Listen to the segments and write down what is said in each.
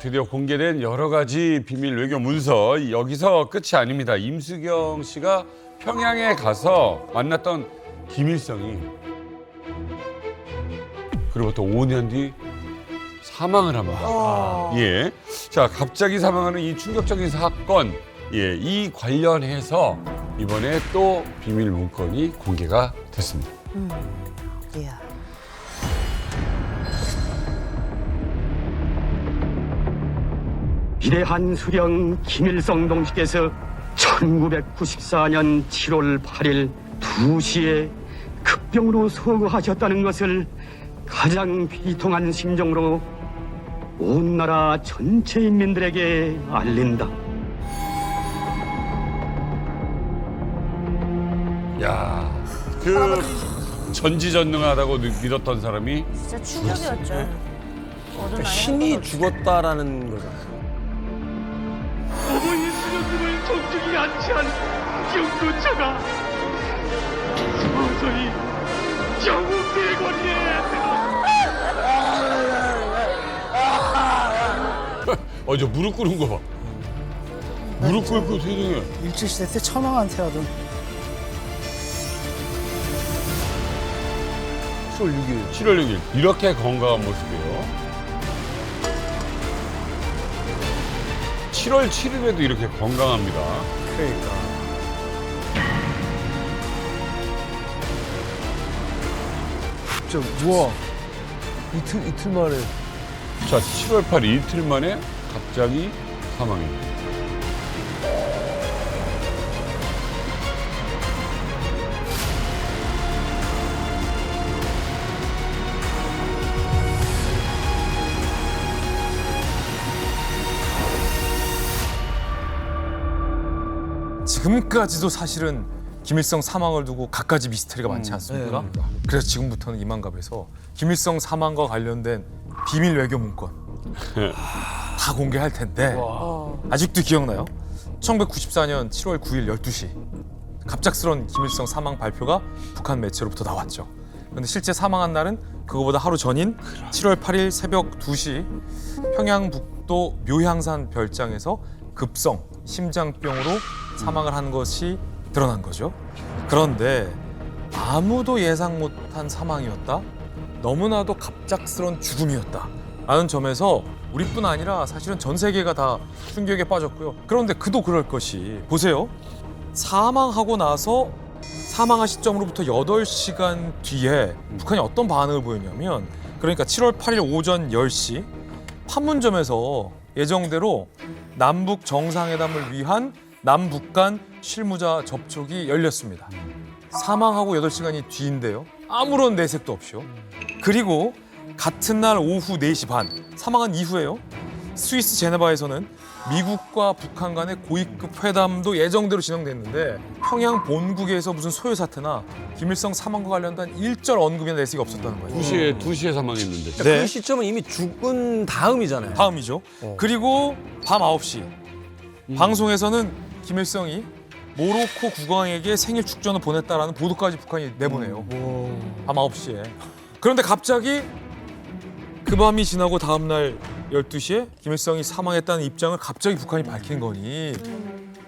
드디어 공개된 여러 가지 비밀 외교 문서 여기서 끝이 아닙니다. 임수경 씨가 평양에 가서 만났던 김일성이 그로부터 5년 뒤 사망을 합니다. 예, 자 갑자기 사망하는 이 충격적인 사건, 예, 이 관련해서 이번에 또 비밀 문건이 공개가 됐습니다. 이야. 위대한 수령 김일성 동지께서 1994년 7월 8일 2시에 급병으로 서거하셨다는 것을 가장 비통한 심정으로 온 나라 전체 인민들에게 알린다. 야, 그 전지전능하다고 믿었던 사람이 진짜 충격이었죠. 그러니까 신이 죽었다라는 거잖아요. 어머니 수령님을 존중이 않지 않은 영구처가 서서히 영웅의 거리에 저 무릎 꿇은 거 봐. 무릎 꿇고 세상에. 일제시대 때 천황한테 하던 7월 6일 이렇게 건강한 모습이에요. 7월 7일에도 이렇게 건강합니다. 그러니까. 진짜 우와. 이틀 만에. 자, 7월 8일 이틀 만에 갑자기 사망입니다. 지금까지도 사실은 김일성 사망을 두고 갖가지 미스터리가 많지 않습니까? 그래서 지금부터는 이만갑에서 김일성 사망과 관련된 비밀 외교 문건 다 공개할 텐데 아직도 기억나요? 1994년 7월 9일 12시 갑작스런 김일성 사망 발표가 북한 매체로부터 나왔죠. 그런데 실제 사망한 날은 그거보다 하루 전인 7월 8일 새벽 2시 평양 북도 묘향산 별장에서 급성 심장병으로 사망을 한 것이 드러난 거죠. 그런데 아무도 예상 못한 사망이었다. 너무나도 갑작스런 죽음이었다. 라는 점에서 우리뿐 아니라 사실은 전 세계가 다 충격에 빠졌고요. 그런데 그도 그럴 것이 보세요. 사망하고 나서 사망한 시점으로부터 8시간 뒤에 북한이 어떤 반응을 보였냐면 그러니까 7월 8일 오전 10시 판문점에서 예정대로 남북 정상회담을 위한 남북 간 실무자 접촉이 열렸습니다. 사망하고 8시간이 뒤인데요. 아무런 내색도 없이요. 그리고 같은 날 오후 4시 반 사망한 이후에요. 스위스 제네바에서는 미국과 북한 간의 고위급 회담도 예정대로 진행됐는데 평양 본국에서 무슨 소요 사태나 김일성 사망과 관련된 일절 언급이나 내색이 없었다는 거예요. 2시에 사망했는데. 네. 그 시점은 이미 죽은 다음이잖아요. 다음이죠. 그리고 밤 9시 방송에서는 김일성이 모로코 국왕에게 생일 축전을 보냈다라는 보도까지 북한이 내보내요. 밤 9시에. 그런데 갑자기 그 밤이 지나고 다음 날 12시에 김일성이 사망했다는 입장을 갑자기 북한이 밝힌 거니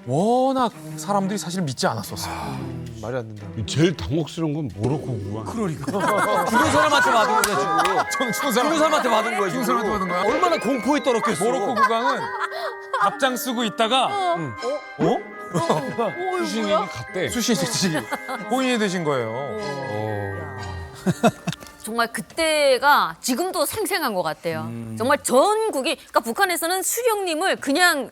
워낙 사람들이 사실 믿지 않았었어요. 말이 안 된다. 제일 당혹스러운 건 모로코 국왕. 죽은 사람한테 받은 거죠, 지금. 저는 죽은 죽은 사람한테 받은 거예요, 죽은 사람한테 받은 거야? 얼마나 공포에 떨었겠어. 모로코 국왕은 앞장쓰고 있다가 수신이 갔대. 수신이지 본인이 되신 거예요. 정말 그때가 지금도 생생한 것 같아요. 정말 전국이 그러니까 북한에서는 수령님을 그냥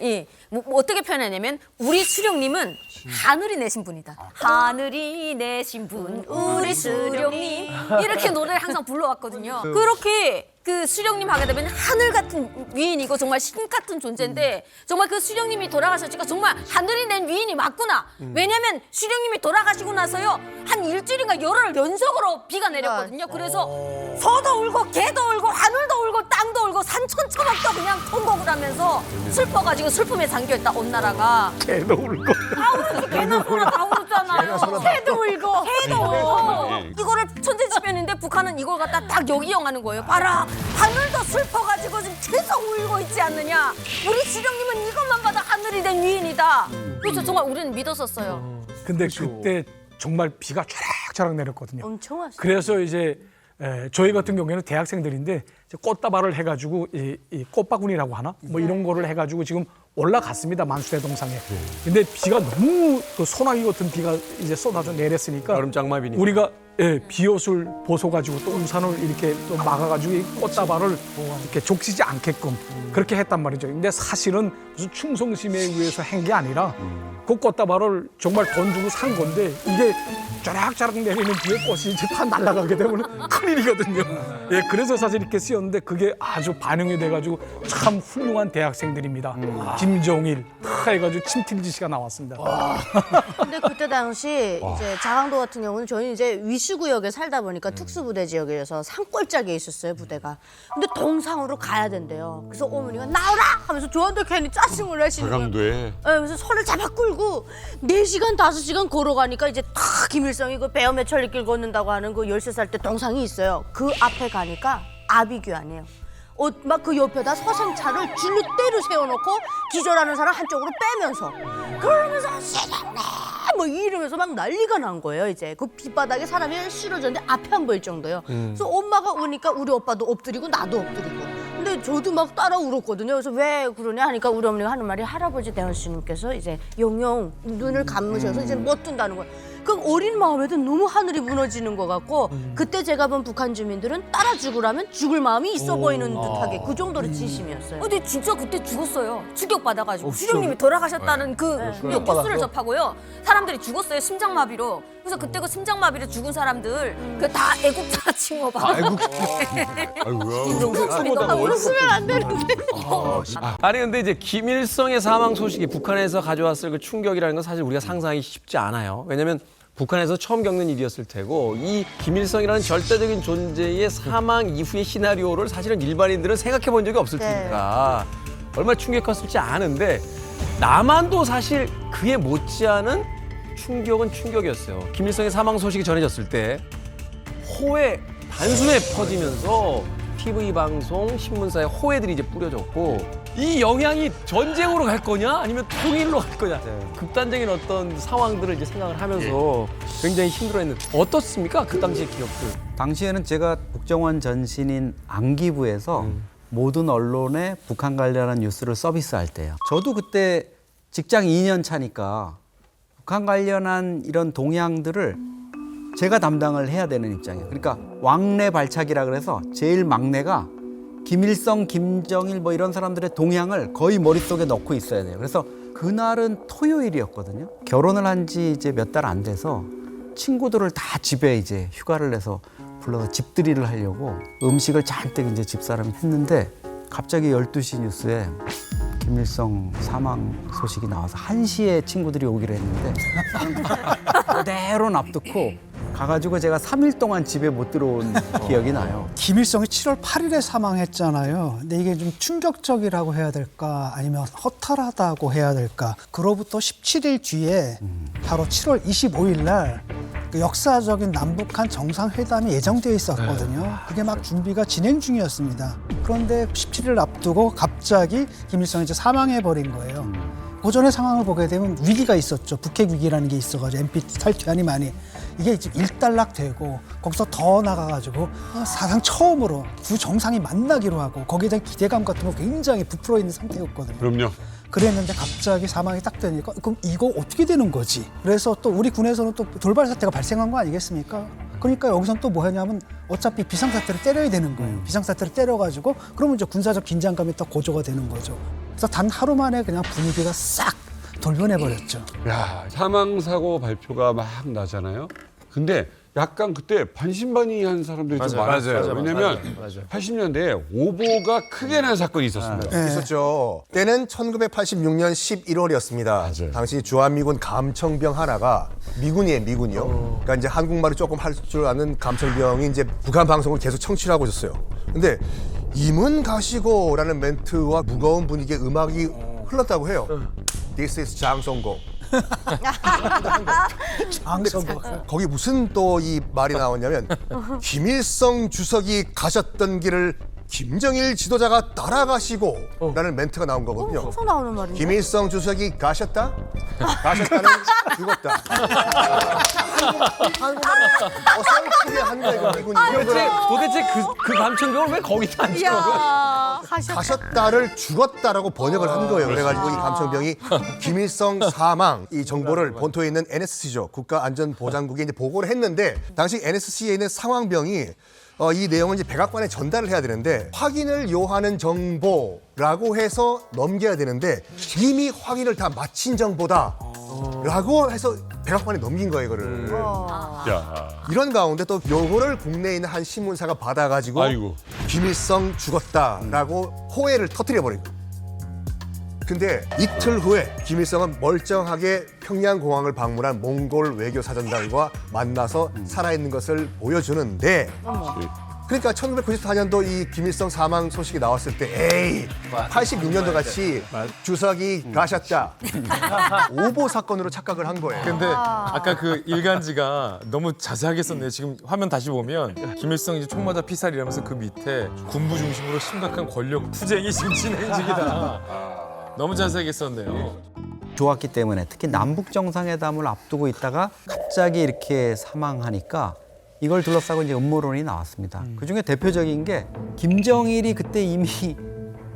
뭐 어떻게 표현하냐면 우리 수령님은 하늘이 내신 분이다. 하늘이 내신 분 우리 수령님 이렇게 노래를 항상 불러왔거든요. 그렇게 그 수령님 하게 되면 하늘 같은 위인이고 정말 신 같은 존재인데 정말 그 수령님이 돌아가셨으니까 정말 하늘이 낸 위인이 맞구나. 왜냐면 수령님이 돌아가시고 나서요 한 일주일인가 열흘 연속으로 비가 내렸거든요. 그래서 소도 울고 개도 울고 하늘도 울고 땅도 울고 산천초목도 그냥 통곡을 하면서 슬퍼가지고 슬픔에 잠겨있다 온 나라가. 개도 울고. 다 울었어. 개나 소나 다 울었잖아. 울잖아요. 새도 울고. 새도 울고. 예. 이거를 천재지변인데 북한은 이걸 갖다 딱 역이용하는 거예요. 봐라. 하늘도 슬퍼가지고 지금 계속 울고 있지 않느냐. 우리 수령님은 이것만 봐도 하늘이 된 위인이다. 그래서 정말 우리는 믿었었어요. 근데 그때 정말 비가 촤락촤락 내렸거든요. 엄청 왔어요. 그래서 이제 저희 같은 경우에는 대학생들인데 이제 꽃다발을 해가지고 이 꽃바구니라고 하나 뭐 이런 거를 해가지고 지금 올라갔습니다 만수대동상에. 근데 비가 너무 그 소나기 같은 비가 이제 쏟아져 내렸으니까 얼음장마비니까. 우리가 비옷을 벗어가지고 또 우산을 이렇게 또 막아가지고 이 꽃다발을 이렇게 족치지 않게끔 그렇게 했단 말이죠. 근데 사실은 무슨 충성심에 의해서 한 게 아니라 그 꽃다발을 정말 돈 주고 산 건데 이게 쩌락쩌락 내리는 비에 꽃이 이제 다 날아가게 되면 큰일이거든요. 예, 그래서 사실 이렇게 쓰였는데 그게 아주 반영이 돼가지고 참 훌륭한 대학생들입니다. 김정일 다 해가지고 침틀지시가 나왔습니다. 근데 그때 당시 이제 자강도 같은 경우는 저희는 이제 위수구역에 살다 보니까 특수부대 지역이어서 산골짜기에 있었어요 부대가. 근데 동상으로 가야 된대요. 그래서 어머니가 나오라 하면서 저한테 괜히 짜증을 내시는 거예요. 강도에 그래서 손을 잡아 끌고 4시간 5시간 걸어가니까 이제 탁 김일성이 그 베어 매철리길 걷는다고 하는 그 13살 때 동상이 있어요. 그 앞에 가니까 아비규환이에요. 막 그 옆에다 서생차를 줄로 때려 세워놓고 기절하는 사람 한쪽으로 빼면서 그러면서 세상에 뭐 이러면서 막 난리가 난 거예요. 이제 그 빗바닥에 사람이 실어졌는데 앞에 안 보일 정도요. 그래서 엄마가 우니까 우리 오빠도 엎드리고 나도 엎드리고. 근데 저도 막 따라 울었거든요. 그래서 왜 그러냐 하니까 우리 어머니가 하는 말이 할아버지 대원씨님께서 이제 용용 눈을 감으셔서 이제 못 뜬다는 거예요. 그 어린 마음에도 너무 하늘이 무너지는 것 같고 그때 제가 본 북한 주민들은 따라 죽으라면 죽을 마음이 있어 보이는 듯하게 그 정도로 진심이었어요. 근데 진짜 그때 죽었어요. 충격받아가지고 수령님이 돌아가셨다는 그 뉴스를 접하고요. 사람들이 죽었어요. 심장마비로. 그래서 그때 그 심장마비로 죽은 사람들 그 다 애국자 칭호받고. 아이고야. 웃으면 안 되는데. 아니 근데 이제 김일성의 사망 소식이 북한에서 가져왔을 그 충격이라는 건 사실 우리가 상상하기 쉽지 않아요. 왜냐면 북한에서 처음 겪는 일이었을 테고 이 김일성이라는 절대적인 존재의 사망 이후의 시나리오를 사실은 일반인들은 생각해 본 적이 없을 테니까 얼마나 충격했을지 아는데 남한도 사실 그에 못지않은 충격은 충격이었어요. 김일성의 사망 소식이 전해졌을 때 호해 단숨에 퍼지면서 TV 방송, 신문사에 호해들이 이제 뿌려졌고 이 영향이 전쟁으로 갈 거냐 아니면 통일로 갈 거냐 극단적인 어떤 상황들을 이제 생각을 하면서 굉장히 힘들어했는데 어떻습니까? 그 당시의 기억들. 당시에는 제가 국정원 전신인 안기부에서 모든 언론에 북한 관련한 뉴스를 서비스할 때요. 저도 그때 직장 2년 차니까 북한 관련한 이런 동향들을 제가 담당을 해야 되는 입장이에요. 그러니까 왕래 발차기라 그래서 제일 막내가 김일성, 김정일 뭐 이런 사람들의 동향을 거의 머릿속에 넣고 있어야 돼요. 그래서 그날은 토요일이었거든요. 결혼을 한 지 이제 몇 달 안 돼서 친구들을 다 집에 이제 휴가를 내서 불러서 집들이를 하려고 음식을 잔뜩 이제 집사람이 했는데 갑자기 12시 뉴스에 김일성 사망 소식이 나와서 1시에 친구들이 오기로 했는데 그대로 납득고 가가지고 제가 3일 동안 집에 못 들어온 기억이 나요. 김일성이 7월 8일에 사망했잖아요. 근데 이게 좀 충격적이라고 해야 될까 아니면 허탈하다고 해야 될까. 그로부터 17일 뒤에 바로 7월 25일 날 그 역사적인 남북한 정상회담이 예정되어 있었거든요. 그게 막 준비가 진행 중이었습니다. 그런데 17일을 앞두고 갑자기 김일성이 이제 사망해버린 거예요. 오전의 상황을 보게 되면 위기가 있었죠. 북핵 위기라는 게 있어가지고 NPT 탈퇴안이 많이 이게 이제 일단락되고 거기서 더 나가가지고 사상 처음으로 두 정상이 만나기로 하고 거기에 대한 기대감 같은 거 굉장히 부풀어 있는 상태였거든요. 그럼요. 그랬는데 갑자기 사망이 딱 되니까 그럼 이거 어떻게 되는 거지? 그래서 또 우리 군에서는 또 돌발 사태가 발생한 거 아니겠습니까? 그러니까 여기선 또 뭐 하냐면 어차피 비상사태를 때려야 되는 거예요. 비상사태를 때려가지고 그러면 이제 군사적 긴장감이 더 고조가 되는 거죠. 그래서 단 하루 만에 그냥 분위기가 싹 돌변해버렸죠. 야, 사망사고 발표가 막 나잖아요. 근데 약간 그때 반신반의한 사람들이 좀 많았어요. 왜냐면 80년대에 오보가 크게 난 사건이 있었습니다. 있었죠. 때는 1986년 11월이었습니다. 당시 주한미군 감청병 하나가 미군이요. 그러니까 이제 한국말을 조금 할 줄 아는 감청병이 이제 북한 방송을 계속 청취를 하고 있었어요. 근데 임은 가시고라는 멘트와 무거운 분위기의 음악이 흘렀다고 해요. This is 장성고. 장서거. 거기 무슨 또 이 말이 나왔냐면 김일성 주석이 가셨던 길을 김정일 지도자가 따라가시고 라는 멘트가 나온 거거든요. 항상 나오는 말인데. 김일성 주석이 가셨다? 가셨다는 죽었다. 한국말을 어설프게 한 거예요, 미군이. 도대체 그 감청병을 왜 거기다 안 이야, 쳐? 가셨다를 죽었다라고 번역을 한 거예요. 그래가지고 이 감청병이 김일성 사망 이 정보를 본토에 있는 NSC죠. 국가안전보장국에 이제 보고를 했는데 당시 NSC에 있는 상황병이 이 내용을 이제 백악관에 전달을 해야 되는데 확인을 요하는 정보라고 해서 넘겨야 되는데 이미 확인을 다 마친 정보다라고 해서 백악관에 넘긴 거예요, 이거를. 야, 이런 가운데 또 요거를 국내에 있는 한 신문사가 받아가지고 아이고. 김일성 죽었다라고 호해를 터뜨려 버린 거예요. 근데 이틀 후에 김일성은 멀쩡하게 평양공항을 방문한 몽골 외교사전단과 만나서 살아있는 것을 보여주는데 그러니까 1994년도 이 김일성 사망 소식이 나왔을 때 에이 86년도 같이 주석이 가셨다 오보 사건으로 착각을 한 거예요. 근데 아까 그 일간지가 너무 자세하게 썼네요. 지금 화면 다시 보면 김일성 이제 총 맞아 피살이라면서 그 밑에 군부 중심으로 심각한 권력 투쟁이 지금 진행 중이다. 너무 자세하게 썼네요. 좋았기 때문에 특히 남북 정상회담을 앞두고 있다가 갑자기 이렇게 사망하니까 이걸 둘러싸고 이제 음모론이 나왔습니다. 그중에 대표적인 게 김정일이 그때 이미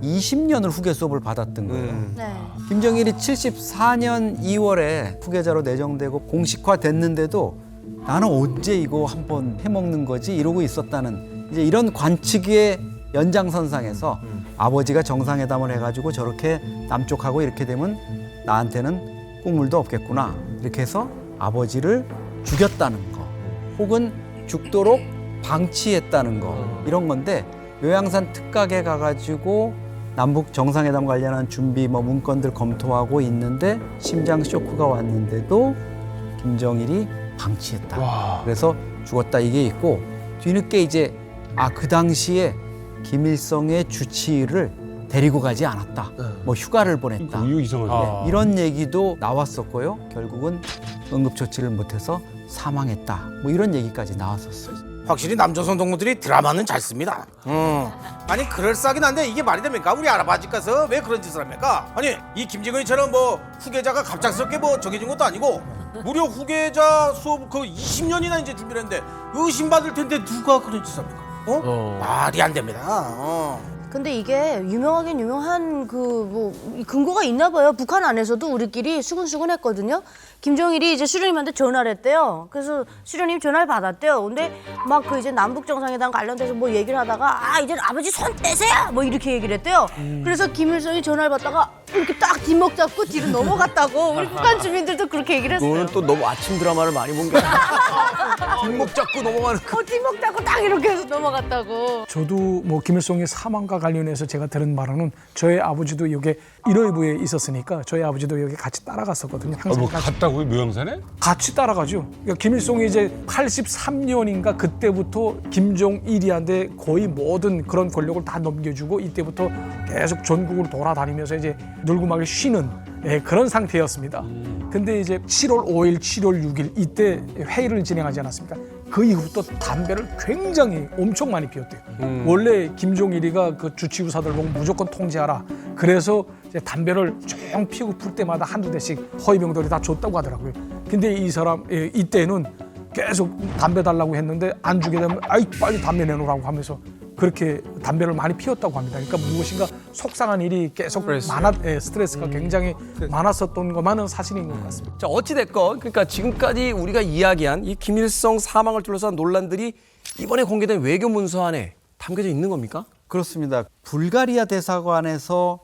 20년을 후계 수업을 받았던 거예요. 네. 김정일이 74년 2월에 후계자로 내정되고 공식화됐는데도 나는 언제 이거 한번 해먹는 거지 이러고 있었다는 이제 이런 관측의 연장선상에서 아버지가 정상회담을 해가지고 저렇게 남쪽하고 이렇게 되면 나한테는 국물도 없겠구나 이렇게 해서 아버지를 죽였다는 거 혹은 죽도록 방치했다는 거 이런 건데 요양산 특각에 가가지고 남북 정상회담 관련한 준비 문건들 검토하고 있는데 심장 쇼크가 왔는데도 김정일이 방치했다. 그래서 죽었다 이게 있고 뒤늦게 이제 그 당시에 김일성의 주치의를 데리고 가지 않았다. 뭐 휴가를 보냈다. 이유 이상하네. 이런 얘기도 나왔었고요. 결국은 응급조치를 못해서 사망했다. 뭐 이런 얘기까지 나왔었어요. 확실히 남조선 동무들이 드라마는 잘 씁니다. 아니 그럴싸하긴 한데 이게 말이 됩니까? 우리 할아버지 가서 왜 그런 짓을 합니까? 아니 이 김정은이처럼 뭐 후계자가 갑작스럽게 뭐 정해진 것도 아니고 무려 후계자 수업 그 20년이나 이제 준비를 했는데 의심받을 텐데 누가 그런 짓을 합니까? 말이 안 됩니다. 근데 이게 유명하긴 유명한 근거가 있나 봐요. 북한 안에서도 우리끼리 수근수근했거든요. 김정일이 이제 수령님한테 전화를 했대요. 그래서 수령님 전화를 받았대요. 근데 막 그 이제 남북 정상회담 관련돼서 뭐 얘기를 하다가 이제 아버지 손 떼세요 뭐 이렇게 얘기를 했대요. 그래서 김일성이 전화를 받다가 이렇게 딱 뒷목 잡고 뒤로 넘어갔다고 우리 북한 주민들도 그렇게 얘기를 했어요. 그거는 또 너무 아침 드라마를 많이 본 게 아니야. 뒷목 잡고 넘어가는 거. 뒷목 잡고 딱 이렇게 해서 넘어갔다고. 저도 뭐 김일성의 사망과 관련해서 제가 들은 바로는 저희 아버지도 여기 일호일부에 있었으니까 저희 아버지도 여기 같이 따라갔었거든요. 항상 뭐 같이. 갔다고요, 묘양산에? 같이 따라가죠. 그러니까 김일성이 이제 83년인가 그때부터 김정일이한테 거의 모든 그런 권력을 다 넘겨주고 이때부터 계속 전국을 돌아다니면서 이제 놀고막이 쉬는 그런 상태였습니다. 근데 이제 7월 5일, 7월 6일 이때 회의를 진행하지 않았습니까? 그 이후부터 담배를 굉장히 엄청 많이 피웠대요. 원래 김종일이가 그 주치의사들 보고 무조건 통제하라. 그래서 이제 담배를 쭉 피우고 풀 때마다 한두 대씩 허위병들이 다 줬다고 하더라고요. 근데 이 사람 이때는 계속 담배 달라고 했는데 안 주게 되면 빨리 담배 내놓으라고 하면서 그렇게 담배를 많이 피웠다고 합니다. 그러니까 무엇인가 속상한 일이 계속 스트레스가 굉장히 많았었던 것만은 사실인 것 같습니다. 자, 어찌됐건 그러니까 지금까지 우리가 이야기한 이 김일성 사망을 둘러싼 논란들이 이번에 공개된 외교 문서 안에 담겨져 있는 겁니까? 그렇습니다. 불가리아 대사관에서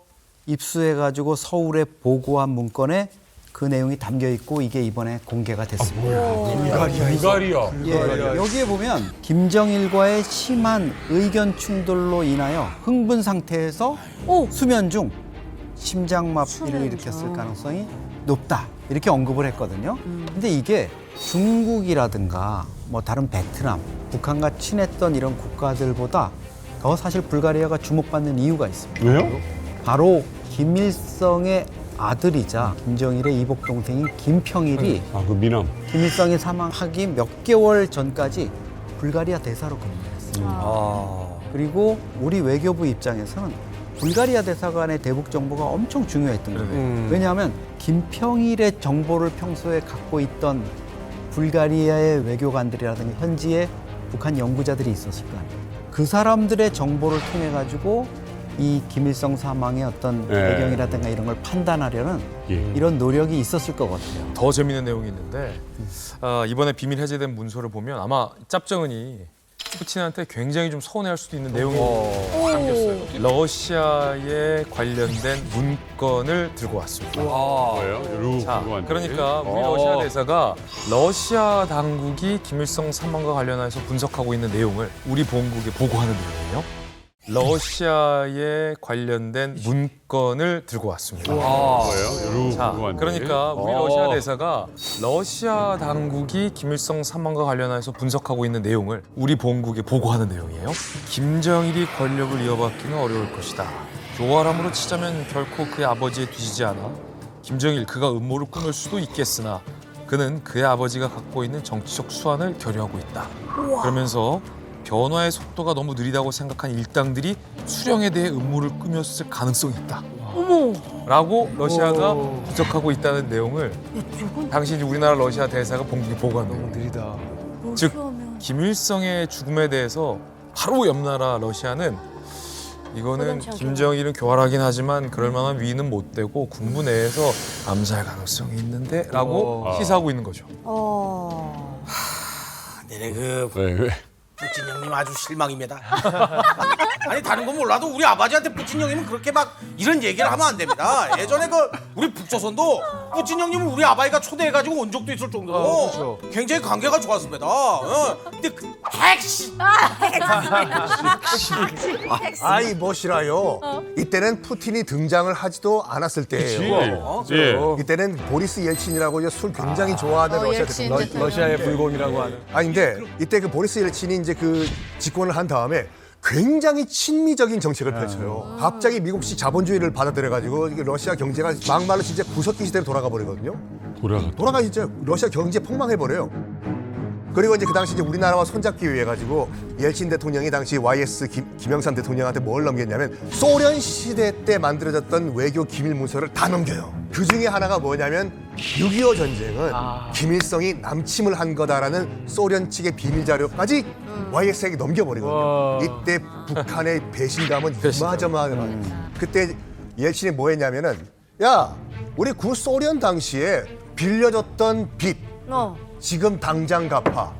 입수해가지고 서울에 보고한 문건에 그 내용이 담겨 있고 이게 이번에 공개가 됐습니다. 불가리아. 예, 여기에 보면 김정일과의 심한 의견 충돌로 인하여 흥분 상태에서 수면 중 심장마비를 일으켰을 가능성이 높다 이렇게 언급을 했거든요. 근데 이게 중국이라든가 뭐 다른 베트남, 북한과 친했던 이런 국가들보다 더 사실 불가리아가 주목받는 이유가 있습니다. 왜요? 바로 김일성의 아들이자 김정일의 이복 동생인 김평일이 아, 그 미남. 김일성이 사망하기 몇 개월 전까지 불가리아 대사로 근무했어요. 그리고 우리 외교부 입장에서는 불가리아 대사관의 대북 정보가 엄청 중요했던 거예요. 왜냐하면 김평일의 정보를 평소에 갖고 있던 불가리아의 외교관들이라든가 현지의 북한 연구자들이 있었을 거 아니에요. 그 사람들의 정보를 통해 가지고 이 김일성 사망의 어떤 배경이라든가 이런 걸 판단하려는 이런 노력이 있었을 것 같아요. 더 재밌는 내용이 있는데 이번에 비밀 해제된 문서를 보면 아마 짭정은이 푸틴한테 굉장히 좀 서운해할 수도 있는 내용이 담겼어요. 러시아에 관련된 문건을 들고 왔습니다. 뭐예요? 자, 그러니까 우리 러시아 대사가 러시아 당국이 김일성 사망과 관련해서 분석하고 있는 내용을 우리 본국에 보고하는 내용이에요. 러시아에 관련된 문건을 들고 왔습니다. 뭐예요? 자, 그러니까 우리 러시아 대사가 러시아 당국이 김일성 사망과 관련해서 분석하고 있는 내용을 우리 본국에 보고하는 내용이에요. 김정일이 권력을 이어받기는 어려울 것이다. 교활함으로 치자면 결코 그의 아버지에 뒤지지 않아. 김정일 그가 음모를 꾸밀 수도 있겠으나 그는 그의 아버지가 갖고 있는 정치적 수완을 결여하고 있다. 그러면서 변화의 속도가 너무 느리다고 생각한 일당들이 수령에 대해 음모를 꾸몄을 가능성이 있다. 라고 러시아가 분석하고 있다는 내용을 당시 이제 우리나라 러시아 대사가 본국에 보고한 거예요. 너무 느리다. 즉 김일성의 죽음에 대해서 바로 옆 나라 러시아는 이거는 김정일은 교활하긴 하지만 그럴 만한 위인은 못 되고 군부 내에서 암살 가능성이 있는데 라고 시사하고 있는 거죠. 내내 그 왜? 푸틴 형님 아주 실망입니다. 아니 다른 건 몰라도 우리 아버지한테 푸틴 형님은 그렇게 막 이런 얘기를 하면 안 됩니다. 예전에 그 우리 북조선도 푸틴 형님을 우리 아버지가 초대해가지고 온 적도 있을 정도로 굉장히 관계가 좋았습니다. 근데 그 핵시 아이 뭐시라요. 이때는 푸틴이 등장을 하지도 않았을 때예요. 이때는 보리스 옐친이라고 이제 술 굉장히 좋아하는 러시아 대통령. 러시아의 불곰이라고 하는. 아니 근데 이때 그 보리스 옐친이 이제 그 집권을 한 다음에 굉장히 친미적인 정책을 펼쳐요. 갑자기 미국식 자본주의를 받아들여가지고 이게 러시아 경제가 막말로 진짜 구석기 시대로 돌아가 버리거든요. 돌아가 이제 러시아 경제 폭망해 버려요. 그리고 이제 그 당시 이제 우리나라와 손잡기 위해 가지고 옐친 대통령이 당시 YS 김영삼 대통령한테 뭘 넘겼냐면 소련 시대 때 만들어졌던 외교 기밀 문서를 다 넘겨요. 그 중에 하나가 뭐냐면 6.25 전쟁은 김일성이 남침을 한 거다라는 소련 측의 비밀 자료까지 YS에게 넘겨버리거든요. 이때 북한의 배신감은 이마저마하게 그때 옐친이 뭐 했냐면은 야 우리 구소련 당시에 빌려줬던 빚 지금 당장 갚아.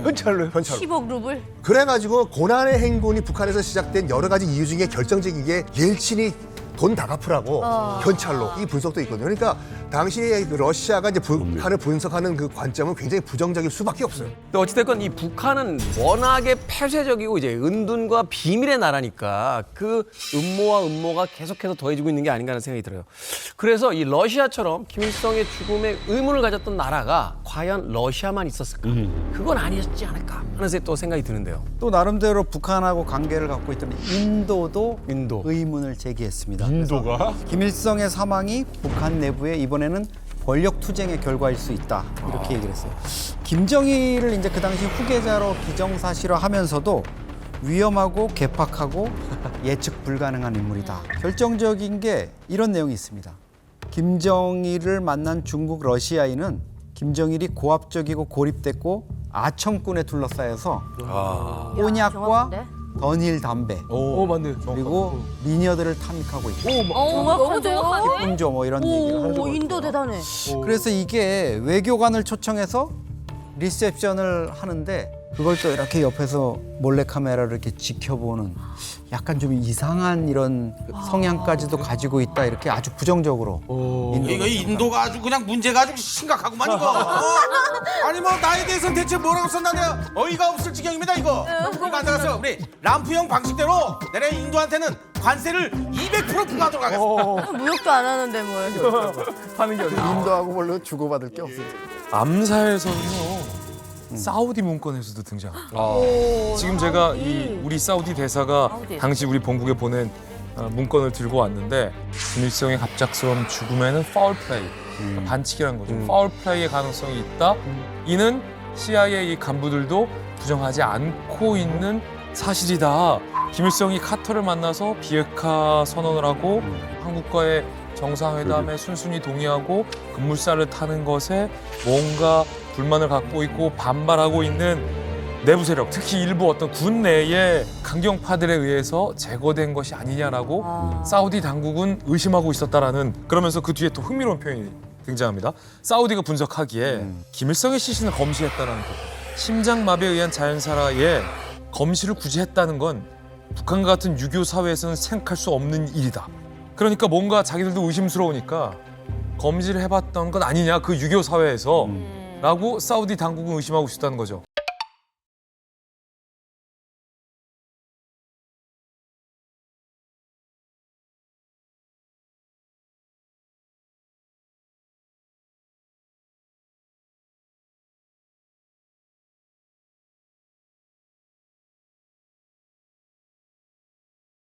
현찰로. 10억 루블? 그래가지고 고난의 행군이 북한에서 시작된 여러 가지 이유 중에 결정적인 게 옐친이 돈 다 갚으라고 현찰로 이 분석도 있거든요. 그러니까 당시에 러시아가 이제 북한을 분석하는 그 관점은 굉장히 부정적일 수밖에 없어요. 근데 어찌됐건 이 북한은 워낙에 폐쇄적이고 이제 은둔과 비밀의 나라니까 그 음모가 계속해서 더해지고 있는 게 아닌가 하는 생각이 들어요. 그래서 이 러시아처럼 김일성의 죽음에 의문을 가졌던 나라가 과연 러시아만 있었을까? 그건 아니었지 않을까 하는 또 생각이 드는데요. 또 나름대로 북한하고 관계를 갖고 있던 인도도 의문을 제기했습니다. 인도가? 김일성의 사망이 북한 내부에 이번에는 권력 투쟁의 결과일 수 있다 이렇게 얘기를 했어요. 김정일을 이제 그 당시 후계자로 기정사실화하면서도 위험하고 괴팍하고 예측 불가능한 인물이다. 결정적인 게 이런 내용이 있습니다. 김정일을 만난 중국 러시아인은 김정일이 고압적이고 고립됐고 아첨꾼에 둘러싸여서 꼬냑과 정확한데? 던일 담배 맞네. 그리고 미녀들을 탐닉하고 있고 너무 정확한데? 군조 뭐 이런 얘기를 하죠. 인도 대단해. 그래서 이게 외교관을 초청해서 리셉션을 하는데 그걸 또 이렇게 옆에서 몰래카메라로 이렇게 지켜보는 약간 좀 이상한 이런 성향까지도 가지고 있다 이렇게 아주 부정적으로 이거 인도가 아주 그냥 문제가 아주 심각하구만 이거. 아니 뭐 나에 대해서는 대체 뭐라고 썼나 내가 어이가 없을 지경입니다 이거. 이거 안 나가서 우리 람프형 방식대로 내가 인도한테는 관세를 200% 부과하도록 하겠습니다. 무역도 안 하는데 뭘. 인도하고 별로 주고받을 게 없어요. 암살에서는요. 사우디 문건에서도 등장합니다. 지금 제가 이 우리 사우디 대사가 당시 우리 본국에 보낸 문건을 들고 왔는데 김일성의 갑작스러운 죽음에는 파울 플레이, 반칙이라는 거죠. 파울 플레이의 가능성이 있다. 이는 CIA 간부들도 부정하지 않고 있는 사실이다. 김일성이 카터를 만나서 비핵화 선언을 하고 한국과의 정상회담에 순순히 동의하고 급물살을 타는 것에 뭔가 불만을 갖고 있고 반발하고 있는 내부 세력, 특히 일부 어떤 군 내의 강경파들에 의해서 제거된 것이 아니냐라고 사우디 당국은 의심하고 있었다라는, 그러면서 그 뒤에 또 흥미로운 표현이 등장합니다. 사우디가 분석하기에 김일성의 시신을 검시했다는 것, 심장마비에 의한 자연사라에 검시를 굳이 했다는 건 북한과 같은 유교 사회에서는 생각할 수 없는 일이다. 그러니까 뭔가 자기들도 의심스러우니까 검시를 해봤던 건 아니냐, 그 유교 사회에서 라고 사우디 당국은 의심하고 있다는 거죠.